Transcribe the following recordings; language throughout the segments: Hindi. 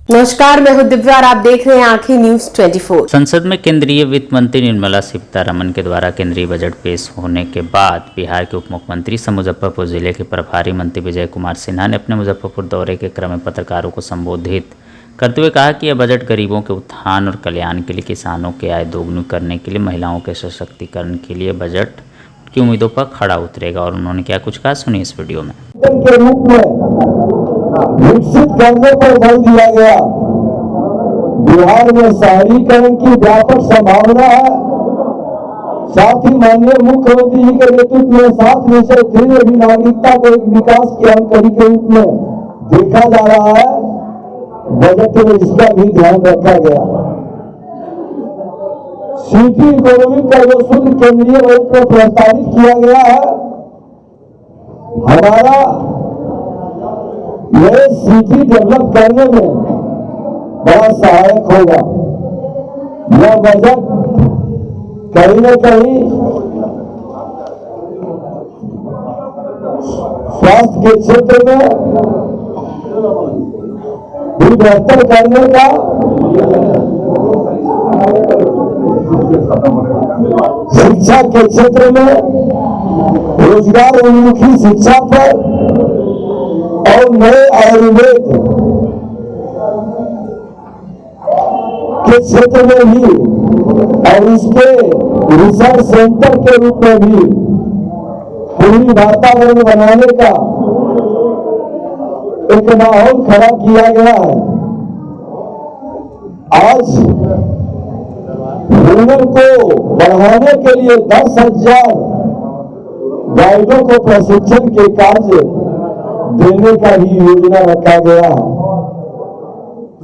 नमस्कार, मैं हूं दिव्या और आप देख रहे हैं आंखें न्यूज 24। संसद में केंद्रीय वित्त मंत्री निर्मला सीतारमण के द्वारा केंद्रीय बजट पेश होने के बाद बिहार के उप मुख्यमंत्री सह मुजफ्फरपुर जिले के प्रभारी मंत्री विजय कुमार सिन्हा ने अपने मुजफ्फरपुर दौरे के क्रम में पत्रकारों को संबोधित करते हुए कहा कि यह बजट गरीबों के उत्थान और कल्याण के लिए, किसानों की आय दोगुनी करने के लिए, महिलाओं के सशक्तिकरण के लिए बजट की उम्मीदों पर खड़ा उतरेगा। और उन्होंने क्या कुछ कहा, सुनिए इस वीडियो में। के रूप में विकसित करने पर बल दिया गया। बिहार में शहरीकरण की व्यापक संभावना है। साथ ही माननीय मुख्यमंत्री जी के नेतृत्व में 7 विषय धीरे भी नागरिकता को एक विकास की अंकड़ी के रूप में देखा जा रहा है। बजट में इसका भी ध्यान रखा गया। सिटी इकोनॉमी का जो सूत्र केंद्रीय बजट में प्रस्तावित किया गया है, हमारा यह सिटी डेवलप करने में बड़ा सहायक होगा। यह बजट कहीं न कहीं स्वास्थ्य के क्षेत्र में भी बेहतर करने का, शिक्षा के क्षेत्र में रोजगार उन्मुखी शिक्षा पर और नए आयुर्वेद के क्षेत्र में भी और इसके रिसर्च सेंटर के रूप में भी पूरी वातावरण बनाने का एक माहौल खड़ा किया गया है। आज हुनर को बढ़ाने के लिए 10,000 गाइडों को प्रशिक्षण के कार्य देने का भी योजना रखा गया है।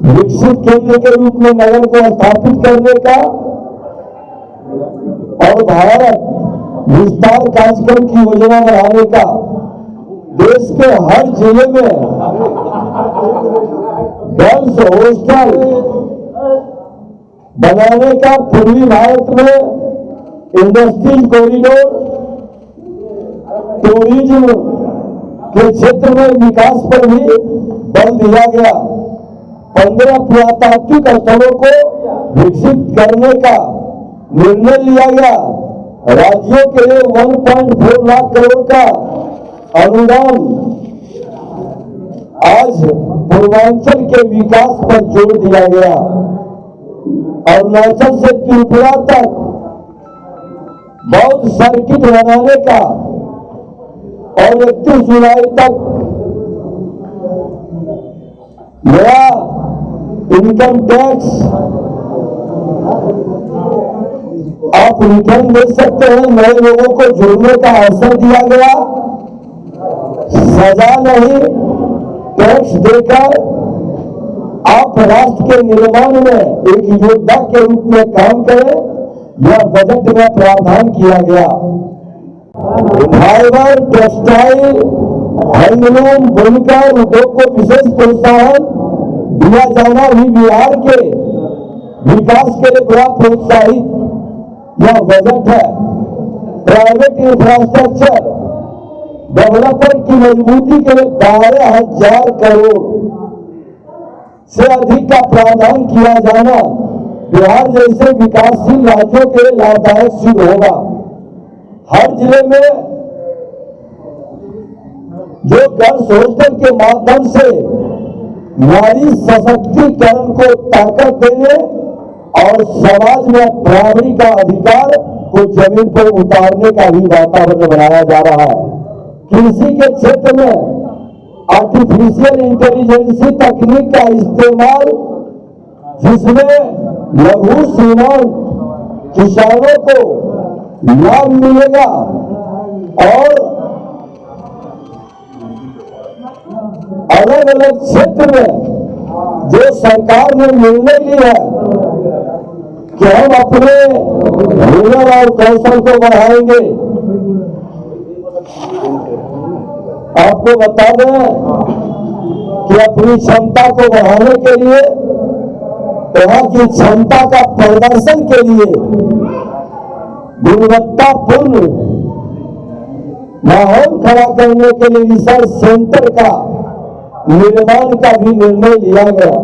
विकसित केंद्र के रूप में नगर को स्थापित करने का और भारत विस्तार कार्यक्रम की योजना बनाने का, देश के हर जिले में गर्ल्स हॉस्टल बनाने का, पूर्वी भारत में इंडस्ट्रियल कॉरिडोर, टूरिज्म के क्षेत्र में विकास पर भी बल दिया गया। 15 पुरातात्विक स्थलों को विकसित करने का निर्णय लिया गया। राज्यों के लिए 1.4 लाख करोड़ का अनुदान आज पूर्वांचल के विकास पर जोर दिया गया। अरुणाचल से त्रिपुरा तक बौद्ध सर्किट बनाने का और 31 जुलाई तक नया इनकम टैक्स आप रिटर्न दे सकते हैं। नए लोगों को जोड़ने का अवसर दिया गया। सजा नहीं, टैक्स देकर आप राष्ट्र के निर्माण में एक योद्धा के रूप में काम करें, यह बजट में प्रावधान किया गया। फाइबर, टेक्सटाइल, हैंडलूम, बुनकर उद्योग को विशेष प्रोत्साहन दिया जाना भी बिहार के विकास के लिए बड़ा प्रोत्साहित यह बजट है। प्राइवेट इंफ्रास्ट्रक्चर डेवलपर की मजबूती के लिए 12,000 करोड़ से अधिक का प्रावधान किया जाना बिहार जैसे विकासशील राज्यों के लिए लाभदायक सिद्ध होगा। हर जिले में जो गर्ल्स हॉस्टल के माध्यम से नारी सशक्तिकरण को ताकत देने और समाज में बराबरी का अधिकार को जमीन पर उतारने का भी वातावरण बनाया जा रहा है। कृषि के क्षेत्र में आर्टिफिशियल इंटेलिजेंस तकनीक का इस्तेमाल, जिसमें लघु सीमांत किसानों को लाभ मिलेगा और अलग अलग क्षेत्र में जो सरकार ने निर्णय लिया है कि हम अपने हुनर और कौशल को बढ़ाएंगे। आपको बता दें कि अपनी क्षमता को बढ़ाने के लिए, वहां की क्षमता का प्रदर्शन के लिए गुणवत्तापूर्ण माहौल खड़ा करने के लिए रिसर्च सेंटर का निर्माण का भी निर्णय लिया गया।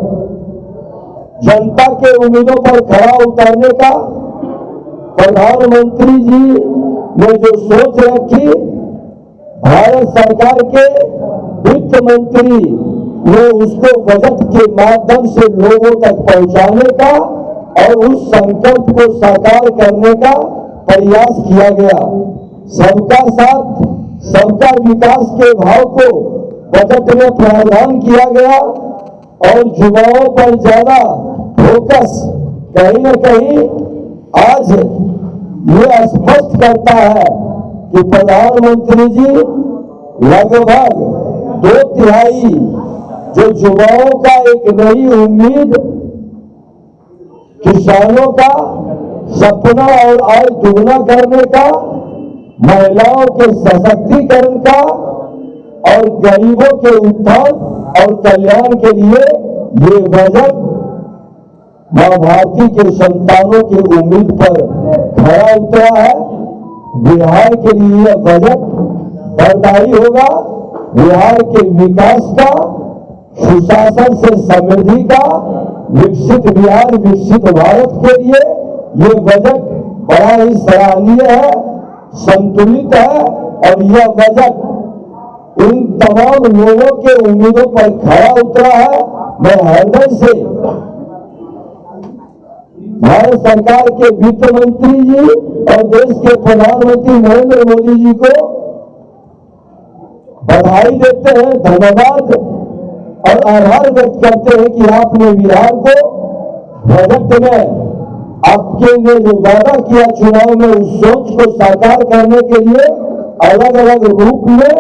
जनता के उम्मीदों पर खरा उतरने का प्रधानमंत्री जी ने जो सोच रखी, भारत सरकार के वित्त मंत्री ने उसको बजट के माध्यम से लोगों तक पहुंचाने का और उस संकल्प को साकार करने का प्रयास किया गया। सबका साथ सबका विकास के भाव को बजट में प्रावधान किया गया और युवाओं पर ज्यादा फोकस कहीं न कहीं आज ये स्पष्ट करता है कि प्रधानमंत्री जी लगभग 2/3 जो युवाओं का एक नई उम्मीद, किसानों का सपना और आय दुगना करने का, महिलाओं के सशक्तिकरण का और गरीबों के उत्थान और कल्याण के लिए ये बजट मां भारती के संतानों की उम्मीद पर खरा उतरा है। बिहार के लिए यह बजट फलदायी होगा। बिहार के विकास का, सुशासन से समृद्धि का, विकसित बिहार विकसित भारत के लिए ये बजट बड़ा ही सराहनीय है, संतुलित है और यह बजट इन तमाम लोगों के उम्मीदों पर खरा उतरा है। मैं हृदय से भारत सरकार के वित्त मंत्री जी और देश के प्रधानमंत्री नरेंद्र मोदी जी को बधाई देते हैं, धन्यवाद और आभार व्यक्त करते हैं कि आपने बिहार को बजट में आपके ने जो वादा किया चुनाव में, उस सोच को साकार करने के लिए अलग अलग रूप में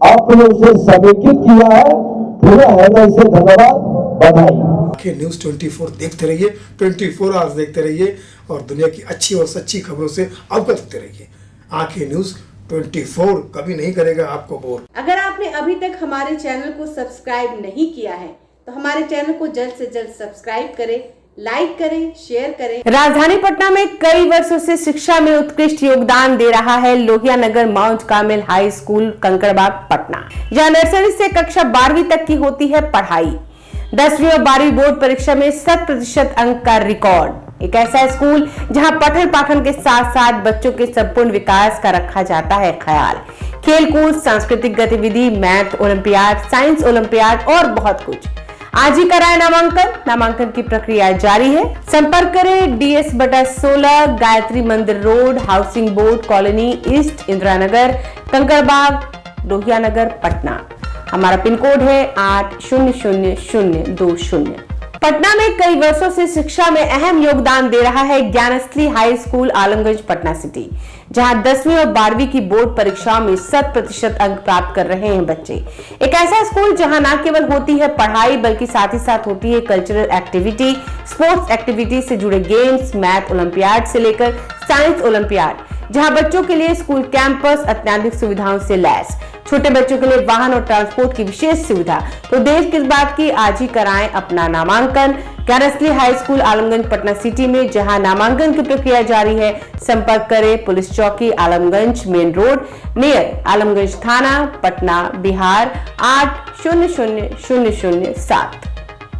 आपने उसे समेकित किया है। पूरे हृदय से धन्यवाद, बधाई। आंखें न्यूज़ 24 देखते रहिए, 24 आवर्स देखते रहिए और दुनिया की अच्छी और सच्ची खबरों से अवगत होते रहिए। आंखें न्यूज़ 24 कभी नहीं करेगा आपको बोर। अगर आपने अभी तक हमारे चैनल को सब्सक्राइब नहीं किया है तो हमारे चैनल को जल्द से जल्द सब्सक्राइब करें, लाइक करें, शेयर करें। राजधानी पटना में कई वर्षों से शिक्षा में उत्कृष्ट योगदान दे रहा है Lohia Nagar Mount Carmel High School Kankarbagh Patna. जहां नर्सरी से कक्षा 12वीं तक की होती है पढ़ाई। 10वीं और 12वीं बोर्ड परीक्षा में 100% अंक का रिकॉर्ड। एक ऐसा स्कूल जहां पठन पाठन के साथ साथ बच्चों के संपूर्ण विकास का रखा जाता है ख्याल। खेलकूद, सांस्कृतिक गतिविधि, मैथ ओलंपियाड, साइंस ओलंपियाड और बहुत कुछ। आज ही कराए नामांकन। नामांकन की प्रक्रिया जारी है। संपर्क करें DS/16 Gayatri Mandir road, housing board colony east, Indira Nagar, Kankarbagh, Lohia Nagar, Patna. हमारा पिन कोड है 800020। पटना में कई वर्षों से शिक्षा में अहम योगदान दे रहा है Gyansthali high school Alamganj Patna city, जहां 10वीं और 12वीं की बोर्ड परीक्षाओं में 100% अंक प्राप्त कर रहे हैं बच्चे। एक ऐसा स्कूल जहां न केवल होती है पढ़ाई बल्कि साथ ही साथ होती है कल्चरल एक्टिविटी, स्पोर्ट्स एक्टिविटी से जुड़े गेम्स, मैथ ओलंपियाड से लेकर साइंस ओलंपियाड, जहां बच्चों के लिए स्कूल कैंपस अत्याधुनिक सुविधाओं से लैस, छोटे बच्चों के लिए वाहन और ट्रांसपोर्ट की विशेष सुविधा। तो देर किस बात की, आज ही कराएं अपना नामांकन Gyansthali high school Alamganj Patna city में, जहां नामांकन की प्रक्रिया जारी है। संपर्क करें पुलिस चौकी Alamganj main road near Alamganj थाना, पटना, बिहार 800007।